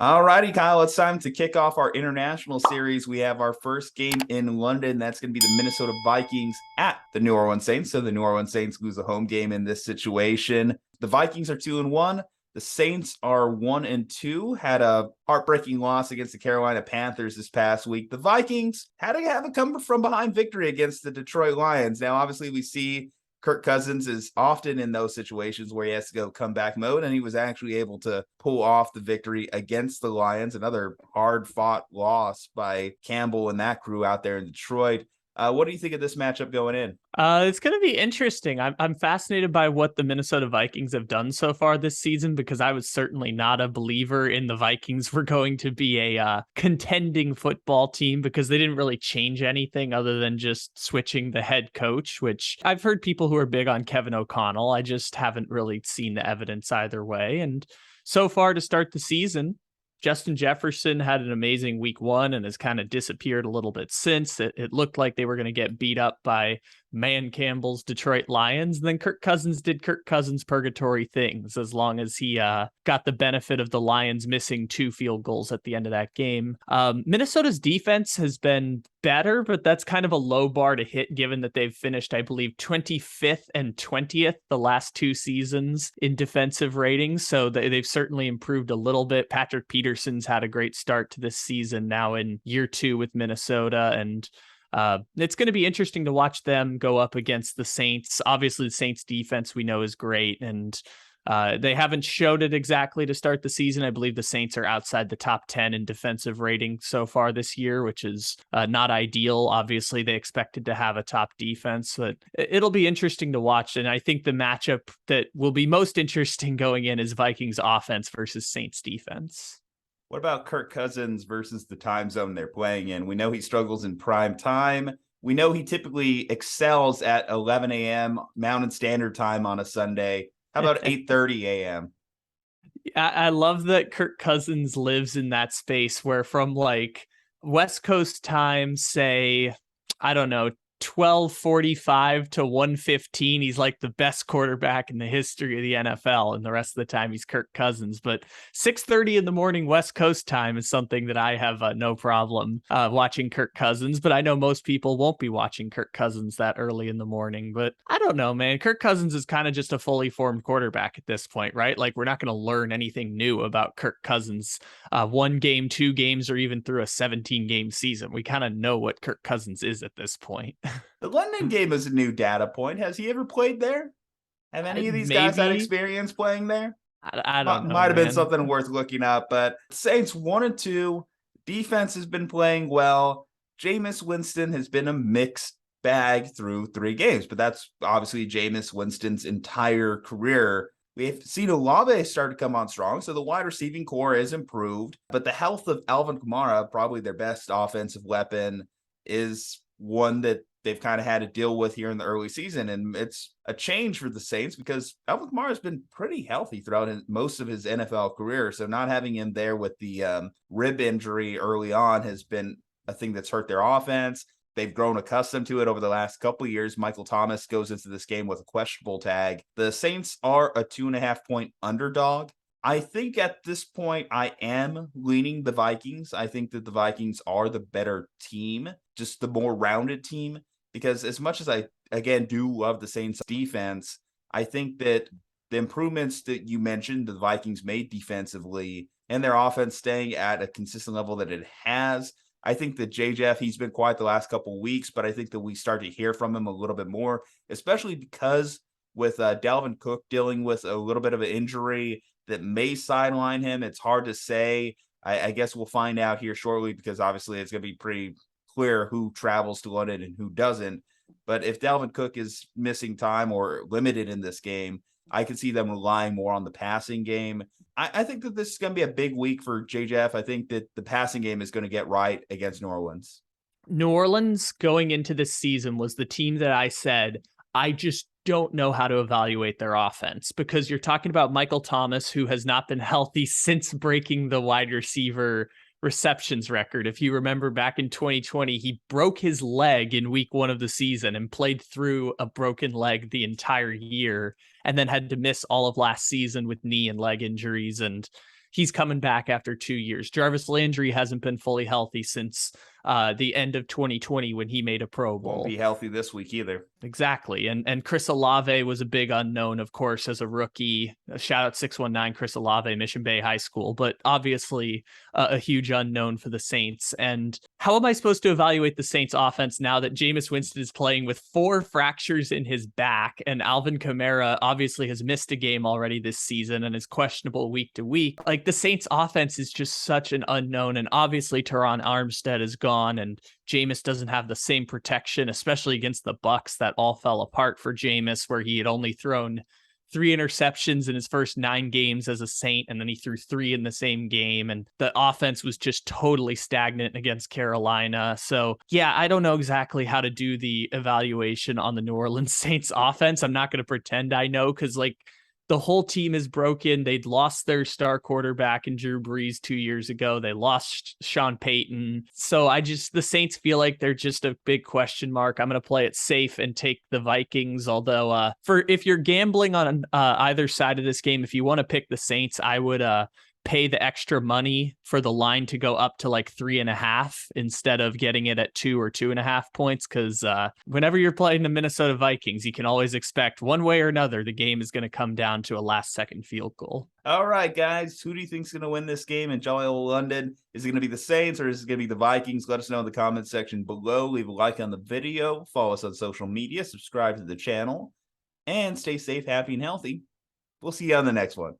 All righty, Kyle, it's time to kick off our international series. We have our first game in London. That's going to be the Minnesota Vikings at the New Orleans Saints. So the New Orleans Saints lose a home game in this situation. The Vikings are 2-1. The Saints are 1-2. Had a heartbreaking loss against the Carolina Panthers this past week. The Vikings had to have a come from behind victory against the Detroit Lions. Now, obviously, we see Kirk Cousins is often in those situations where he has to go comeback mode, and he was actually able to pull off the victory against the Lions. Another hard-fought loss by Campbell and that crew out there in Detroit. What do you think of this matchup going in? It's going to be interesting. I'm fascinated by what the Minnesota Vikings have done so far this season, because I was certainly not a believer in the Vikings were going to be a contending football team, because they didn't really change anything other than just switching the head coach, which I've heard people who are big on Kevin O'Connell. I just haven't really seen the evidence either way. And so far to start the season, Justin Jefferson had an amazing week 1 and has kind of disappeared a little bit since. It looked like they were going to get beat up by Man Campbell's Detroit Lions. And then Kirk Cousins did Kirk Cousins purgatory things, as long as he got the benefit of the Lions missing 2 field goals at the end of that game. Minnesota's defense has been better, but that's kind of a low bar to hit, given that they've finished, I believe, 25th and 20th the last 2 seasons in defensive ratings. So they've certainly improved a little bit. Patrick Peterson's had a great start to this season, now in year 2 with Minnesota. And it's going to be interesting to watch them go up against the Saints. Obviously, the Saints defense we know is great, and they haven't showed it exactly to start the season. I believe the Saints are outside the top 10 in defensive rating so far this year, which is not ideal. Obviously, they expected to have a top defense, but it'll be interesting to watch. And I think the matchup that will be most interesting going in is Vikings offense versus Saints defense. What about Kirk Cousins versus the time zone they're playing in? We know he struggles in prime time. We know he typically excels at 11 a.m. Mountain Standard Time on a Sunday. How about 8:30 a.m.? I love that Kirk Cousins lives in that space where, from like West Coast time, say, I don't know, 12:45 to 1:15, he's like the best quarterback in the history of the NFL, and the rest of the time he's Kirk Cousins. But 6:30 in the morning West Coast time is something that I have no problem watching Kirk Cousins, but I know most people won't be watching Kirk Cousins that early in the morning. But I don't know, man. Kirk Cousins is kind of just a fully formed quarterback at this point, right? Like, we're not going to learn anything new about Kirk Cousins 1 game, 2 games, or even through a 17-game season. We kind of know what Kirk Cousins is at this point. The London game is a new data point. Has he ever played there? Have any of these Maybe. guys had experience playing there? I don't know. Might have been something worth looking up, but Saints 1-2. Defense has been playing well. Jameis Winston has been a mixed bag through 3 games, but that's obviously Jameis Winston's entire career. We have seen Olave start to come on strong, so the wide receiving core is improved, but the health of Alvin Kamara, probably their best offensive weapon, is one that they've kind of had to deal with here in the early season. And it's a change for the Saints because Alvin Kamara has been pretty healthy throughout most of his NFL career. So not having him there with the rib injury early on has been a thing that's hurt their offense. They've grown accustomed to it over the last couple of years. Michael Thomas goes into this game with a questionable tag. The Saints are a 2.5-point underdog. I think at this point, I am leaning the Vikings. I think that the Vikings are the better team, just the more rounded team, because as much as I, again, do love the Saints defense, I think that the improvements that you mentioned, the Vikings made defensively, and their offense staying at a consistent level that it has, I think that Jeff, he's been quiet the last couple of weeks, but I think that we start to hear from him a little bit more, especially because with Dalvin Cook dealing with a little bit of an injury that may sideline him. It's hard to say. I guess we'll find out here shortly, because obviously it's going to be pretty clear who travels to London and who doesn't. But if Dalvin Cook is missing time or limited in this game, I can see them relying more on the passing game. I think that this is going to be a big week for JJF. I think that the passing game is going to get right against New Orleans. New Orleans going into this season was the team that I said, I just don't know how to evaluate their offense, because you're talking about Michael Thomas, who has not been healthy since breaking the wide receiver receptions record. If you remember back in 2020, he broke his leg in week 1 of the season and played through a broken leg the entire year, and then had to miss all of last season with knee and leg injuries. And he's coming back after 2 years. Jarvis Landry hasn't been fully healthy since the end of 2020 when he made a Pro Bowl. Won't be healthy this week either. Exactly. And Chris Olave was a big unknown, of course, as a rookie. Shout out 619 Chris Olave, Mission Bay High School, but obviously a huge unknown for the Saints. And how am I supposed to evaluate the Saints offense now that Jameis Winston is playing with 4 fractures in his back, and Alvin Kamara obviously has missed a game already this season and is questionable week to week? Like, the Saints offense is just such an unknown, and obviously Teron Armstead is gone, and Jameis doesn't have the same protection, especially against the Bucs. That all fell apart for Jameis, where he had only thrown 3 interceptions in his first 9 games as a Saint, and then he threw 3 in the same game, and the offense was just totally stagnant against Carolina. So yeah, I don't know exactly how to do the evaluation on the New Orleans Saints offense. I'm not going to pretend I know, because like, the whole team is broken. They'd lost their star quarterback in Drew Brees 2 years ago. They lost Sean Payton. So the Saints feel like they're just a big question mark. I'm going to play it safe and take the Vikings. Although if you're gambling on either side of this game, if you want to pick the Saints, I would pay the extra money for the line to go up to like 3.5 instead of getting it at 2 or 2.5 points. Because whenever you're playing the Minnesota Vikings, you can always expect one way or another the game is going to come down to a last-second field goal. All right, guys, who do you think is going to win this game in Jolly Old London? Is it going to be the Saints or is it going to be the Vikings? Let us know in the comment section below. Leave a like on the video. Follow us on social media. Subscribe to the channel. And stay safe, happy, and healthy. We'll see you on the next one.